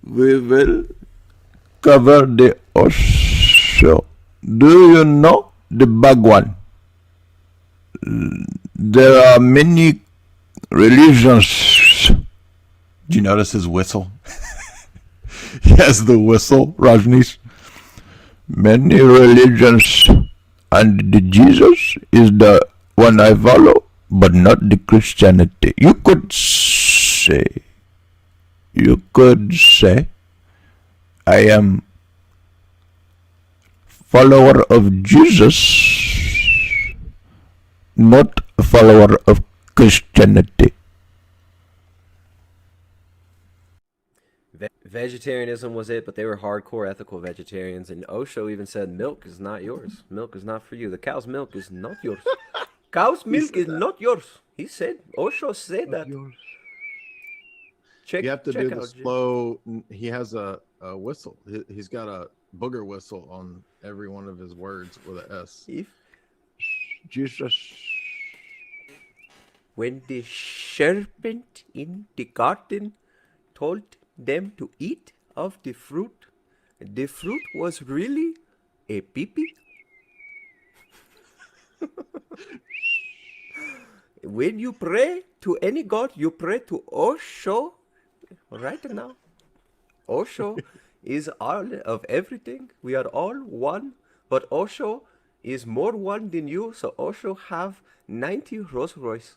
we will cover the Osho. Do you know the Bhagwan? There are many religions. Do you notice his whistle? He has the whistle, Rajneesh. Many religions, and the Jesus is the one I follow, but not the Christianity. You could say, I am follower of Jesus, not a follower of Christianity. Vegetarianism was it, but they were hardcore ethical vegetarians. And Osho even said, milk is not yours. Milk is not for you. The cow's milk is not yours. Cow's milk is not yours. He said, Osho said that. You have to do the slow. He has a whistle. He's got a booger whistle on every one of his words with an S. Jesus. When the serpent in the garden told them to eat of the fruit was really a pee-pee. When you pray to any god, you pray to Osho right now. Osho is all of everything. We are all one, but Osho is more one than you, so Osho have 90 Rolls Royce.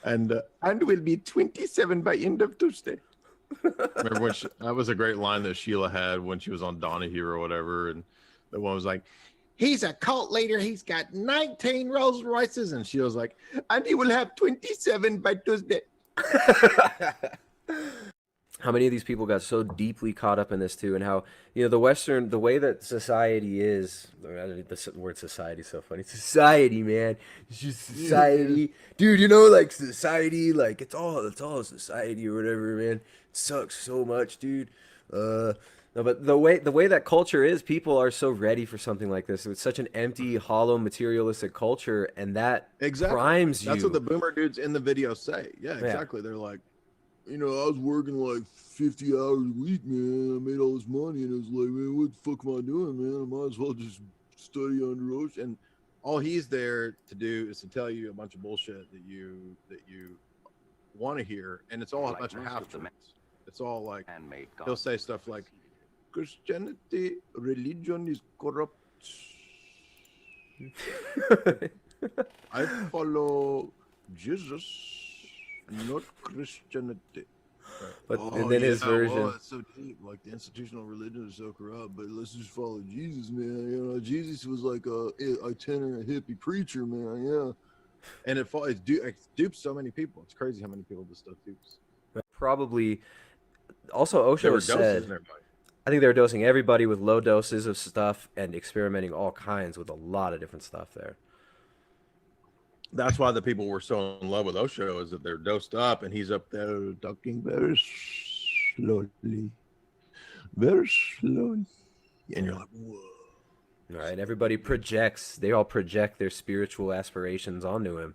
And will be 27 by end of Tuesday. Remember when that was a great line that Sheila had when she was on Donahue or whatever, and the one was like, "He's a cult leader. He's got 19 Rolls Royces," and she was like, "And he will have 27 by Tuesday." How many of these people got so deeply caught up in this too, and how, you know, the way that society is, the word society is so funny. Society, man, it's just society, dude. You know, like society, like it's all society or whatever, man. It sucks so much, dude. No, but the way that culture is, people are so ready for something like this. It's such an empty, hollow, materialistic culture, and that primes you. That's what the boomer dudes in the video say. Yeah, exactly. They're like, you know, I was working like 50 hours a week, man. I made all this money, and I was like, man, what the fuck am I doing, man? I might as well just study under Osho. And all he's there to do is to tell you a bunch of bullshit that you want to hear, and it's all a bunch of half truths. It's all like, he'll say stuff like, Christianity, religion is corrupt. I follow Jesus, not Christianity. But and then his version. Well, it's so deep. Like the institutional religion is so corrupt, but let's just follow Jesus, man. You know, Jesus was like a itinerant hippie preacher, man. Yeah, and it dupes so many people. It's crazy how many people this stuff dupes. Probably. Also, Osho said, I think they were dosing everybody with low doses of stuff and experimenting all kinds with a lot of different stuff there. That's why the people were so in love with Osho, is that they're dosed up and he's up there talking very slowly. And you're like, whoa. All right, everybody projects. They all project their spiritual aspirations onto him.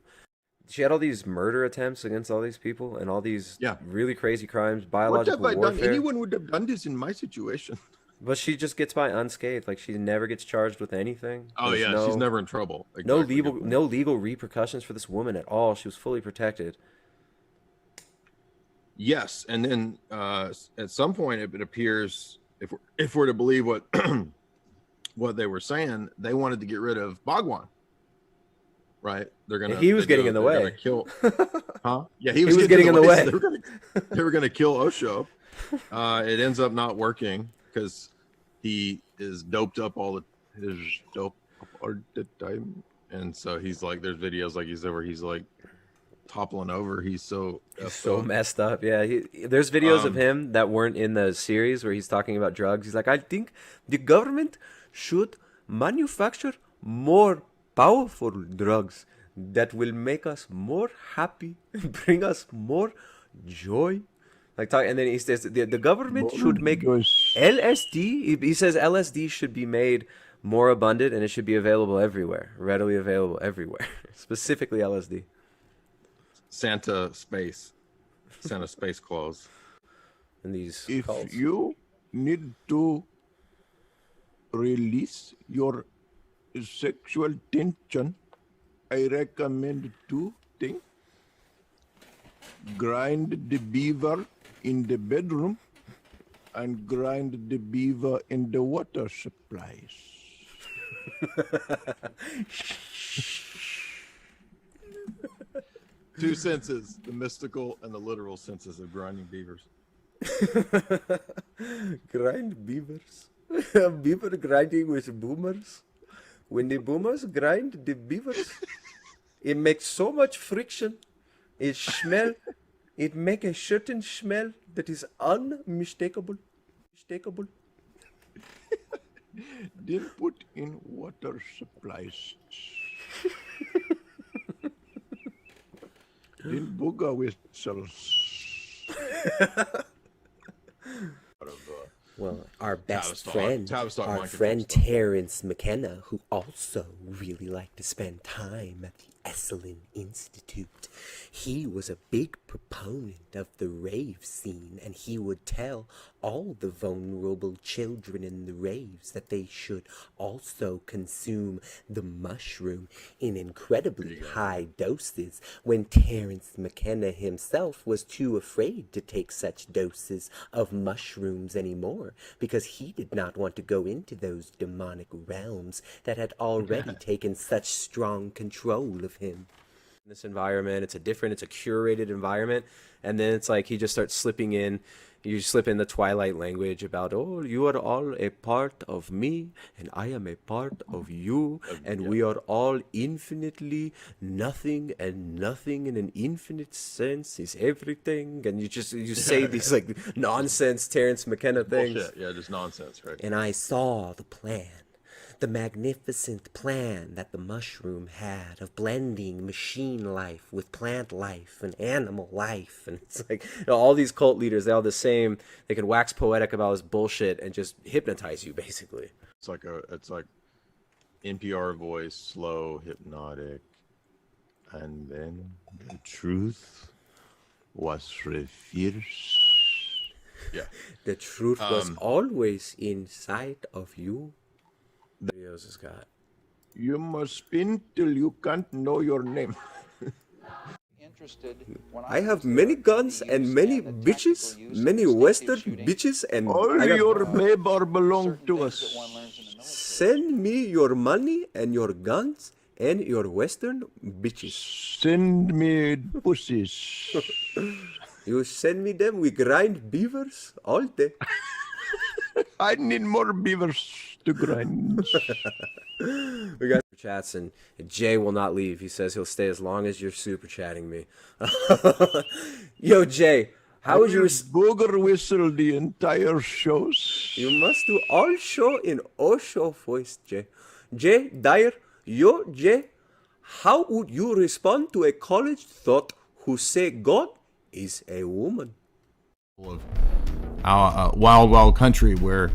She had all these murder attempts against all these people and all these really crazy crimes, biological warfare. What have I done? Anyone would have done this in my situation. But she just gets by unscathed. Like, she never gets charged with anything. Oh, yeah, she's never in trouble. Exactly. No legal repercussions for this woman at all. She was fully protected. Yes, and then at some point it appears, if we're to believe what what they were saying, they wanted to get rid of Bhagwan. Right? He was getting in the way. Kill, huh? Yeah, he was getting in the way. So they were gonna kill Osho. It ends up not working because he is doped up all the time, and so he's like, there's videos like he's like toppling over. He's so messed up. Yeah, there's videos of him that weren't in the series where he's talking about drugs. He's like, I think the government should manufacture more powerful drugs that will make us more happy, bring us more joy. And then he says the government should make LSD. He says LSD should be made more abundant and it should be available everywhere, readily available everywhere. Specifically LSD. Santa space. Santa Space Claus. in these If cults. you need to release your sexual tension, I recommend two things. Grind the beaver in the bedroom and grind the beaver in the water supplies. 2 senses, the mystical and the literal senses of grinding beavers. Grind beavers. Beaver grinding with boomers. When the boomers grind the beavers, it makes so much friction. It make a certain smell that is unmistakable. Then put in water supplies. Then booger whistles. Well, our best Tavistock- friend, Tavistock our mind friend control stuff. Terrence McKenna, who also really liked to spend time at the Esalen Institute. He was a big proponent of the rave scene, and he would tell all the vulnerable children in the raves that they should also consume the mushroom in incredibly high doses, when Terrence McKenna himself was too afraid to take such doses of mushrooms anymore, because he did not want to go into those demonic realms that had already taken such strong control of him. In this environment, it's a curated environment, and then it's like he just starts slipping in. You slip in the Twilight language about, oh, you are all a part of me, and I am a part of you, and we are all infinitely nothing, and nothing in an infinite sense is everything. And you say these like nonsense Terrence McKenna things. Bullshit. Yeah, just nonsense, right? And I saw the plan, the magnificent plan that the mushroom had of blending machine life with plant life and animal life. And it's like, all these cult leaders, they all the same. They can wax poetic about this bullshit and just hypnotize you, basically. It's like NPR voice, slow, hypnotic, and then The truth was revealed. yeah. The truth was always inside of you. The videos has got. You must spin till you can't know your name. I have many guns and many bitches, many Western bitches, and All I got- your babe are belong to us. Send me your money and your guns and your Western bitches. Send me pussies. You send me them, we grind beavers all day. I need more beavers to grind. We got super chats, and Jay will not leave. He says he'll stay as long as you're super chatting me. Yo, Jay, how would you... Booger whistle the entire shows? You must do all show in Osho voice, Jay. Jay, Dyer, yo, Jay, how would you respond to a college thought who say God is a woman? Of wild, wild country where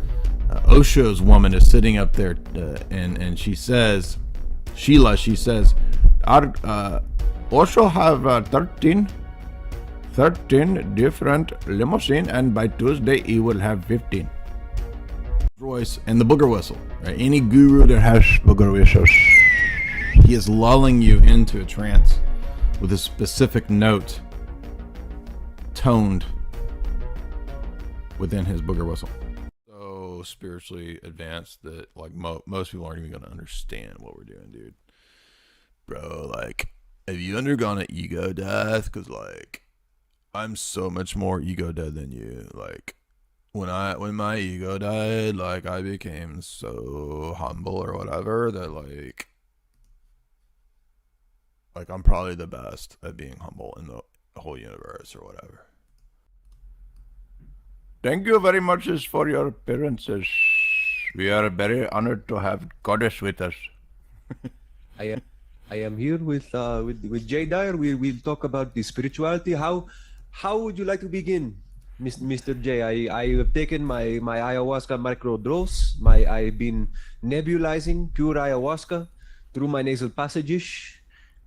Osho's woman is sitting up there and she says, Sheila, she says, Osho have 13 different limousine, and by Tuesday he will have 15. Voice and the booger whistle. Right? Any guru that has booger whistles, He is lulling you into a trance with a specific note toned within his booger whistle. So spiritually advanced that like most people aren't even going to understand what we're doing, dude. Bro, like, have you undergone an ego death? Because like, I'm so much more ego dead than you. Like, when my ego died, like, I became so humble or whatever that like I'm probably the best at being humble in the whole universe or whatever. thank you very much for your appearances. We are very honored to have Goddess with us. I am here with Jay Dyer. We'll talk about the spirituality. How would you like to begin, Mr. J? I have taken my ayahuasca microdose. I've been nebulizing pure ayahuasca through my nasal passages,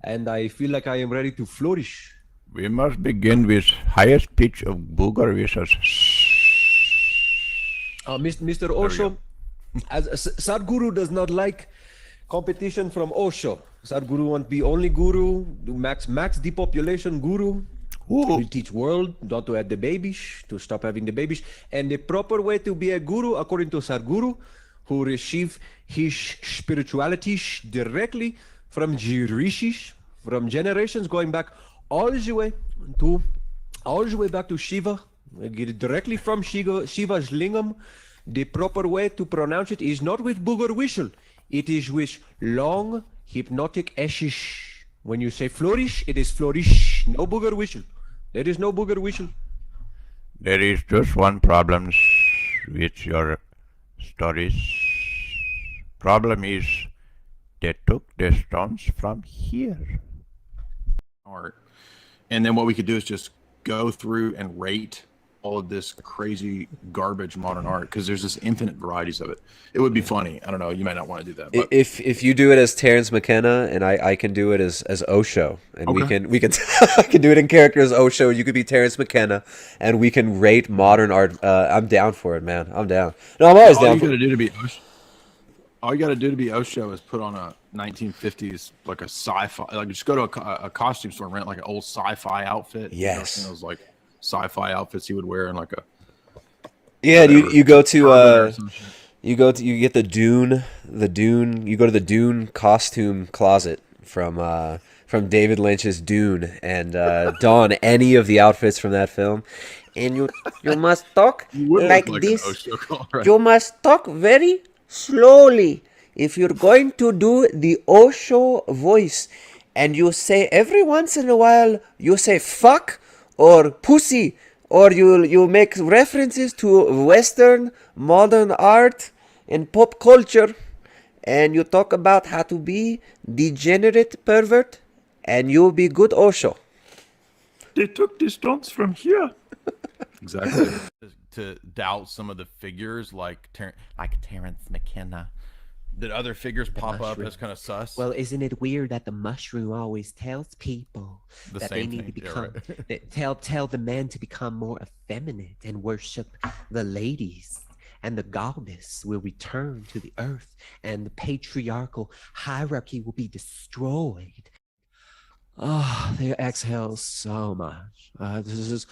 and I feel like I am ready to flourish. We must begin with highest pitch of booger wishes. Mr. Osho, as Sadhguru does not like competition from Osho. Sadhguru wants to be only guru, do max depopulation guru. Ooh. We teach world not to have the babies, to stop having the babies. And the proper way to be a guru, according to Sadhguru, who receive his spirituality directly from rishis, from generations going back all the way back to Shiva, get it directly from Shiva's lingam. The proper way to pronounce it is not with booger whistle. It is with long hypnotic eshish. When you say flourish, it is flourish. No booger whistle. There is no booger whistle. There is just one problem with your stories. Problem is they took the stones from here. Art. And then what we could do is just go through and rate all of this crazy garbage modern art, because there's just infinite varieties of it. It would be funny. I don't know. You might not want to do that. But If you do it as Terrence McKenna and I can do it as Osho, and we can I can do it in character as Osho. You could be Terrence McKenna, and we can rate modern art. I'm down for it, man. I'm down. No, I'm always down for it. All you got to do to be Osho is put on a 1950s, like a sci-fi, like just go to a costume store and rent like an old sci-fi outfit. Yes. You know, those like sci-fi outfits he would wear in like a. Yeah, you go to you get the Dune, you go to the Dune costume closet from David Lynch's Dune and don any of the outfits from that film. And you must talk like this. You must talk very slowly. If you're going to do the Osho voice, and you say every once in a while, you say fuck or pussy, or you make references to Western modern art and pop culture, and you talk about how to be degenerate pervert, and you'll be good Osho. They took the stones from here. Exactly. To doubt some of the figures like Terrence McKenna. Did other figures pop up as kind of sus? Well, isn't it weird that the mushroom always tells people that they need to become, tell the men to become more effeminate and worship the ladies, and the goddess will return to the earth, and the patriarchal hierarchy will be destroyed. Oh, they exhale so much. This is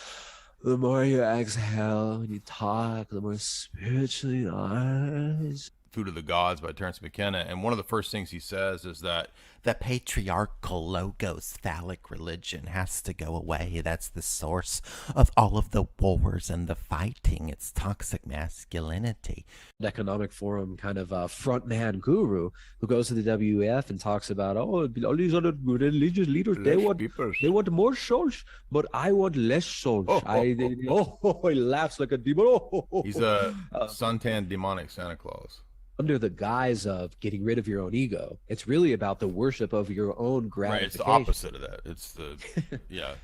the more you exhale and you talk, the more spiritually honest. Food of the Gods by Terrence McKenna, and one of the first things he says is that the patriarchal logos phallic religion has to go away. That's the source of all of the wars and the fighting. It's toxic masculinity. Economic Forum kind of frontman guru who goes to the WEF and talks about, oh, all these other religious leaders, they want more souls, but I want less souls. He laughs like a demon. He's a suntan demonic Santa Claus. Under the guise of getting rid of your own ego, it's really about the worship of your own gratification. Right, it's the opposite of that. It's the, yeah.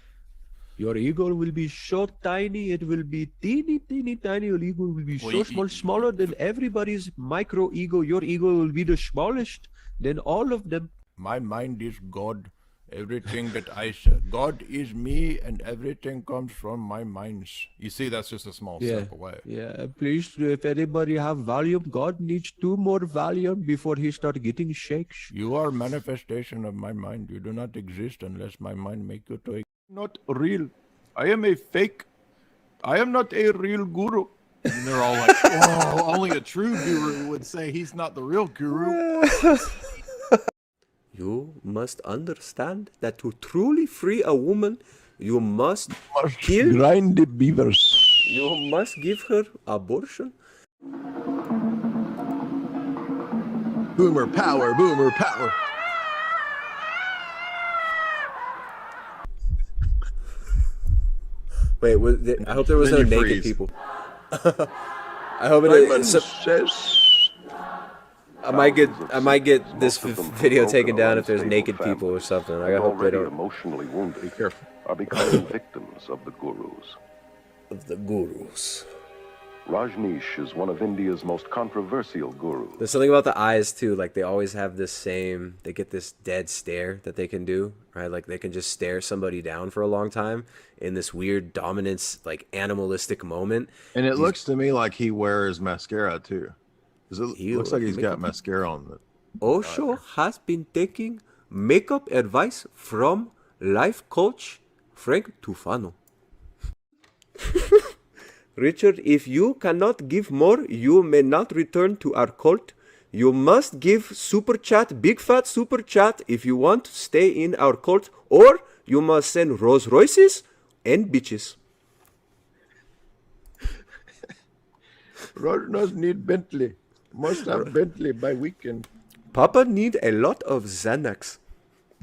Your ego will be so tiny, it will be teeny tiny. Your ego will be smaller than everybody's micro ego. Your ego will be the smallest than all of them. My mind is God. Everything that I say, God is me, and everything comes from my mind. You see, that's just a small step away. Yeah, please, if anybody have Valium, God needs 2 more Valium before he start getting shakes. You are manifestation of my mind. You do not exist unless my mind make you to exist. Not real. I am a fake. I am not a real guru. And they're all like, oh, only a true guru would say he's not the real guru. You must understand that to truly free a woman, you must kill, grind the beavers. You must give her abortion. Boomer power, boomer power. Wait, I hope there was no naked people. I hope it. I might get this video taken down if there's naked people or something. I hope they don't. Emotionally wounded. Be careful. Are becoming victims of the gurus. Of the gurus. Rajneesh is one of India's most controversial gurus. There's something about the eyes too, like they always have this same, they get this dead stare that they can do, right? Like they can just stare somebody down for a long time in this weird dominance, like animalistic moment. And it looks to me like he wears mascara too. 'Cause it looks like he's got mascara on the Osho has been taking makeup advice from life coach Frank Tufano. Richard, if you cannot give more, you may not return to our cult. You must give super chat, big fat super chat, if you want to stay in our cult, or you must send Rolls Royces and bitches. Rajneesh need Bentley. Must have Bentley by weekend. Papa need a lot of Xanax.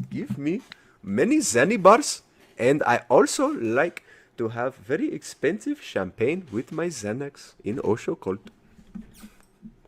Give me many Xanny bars, and I also like to have very expensive champagne with my Xanax in Osho cult.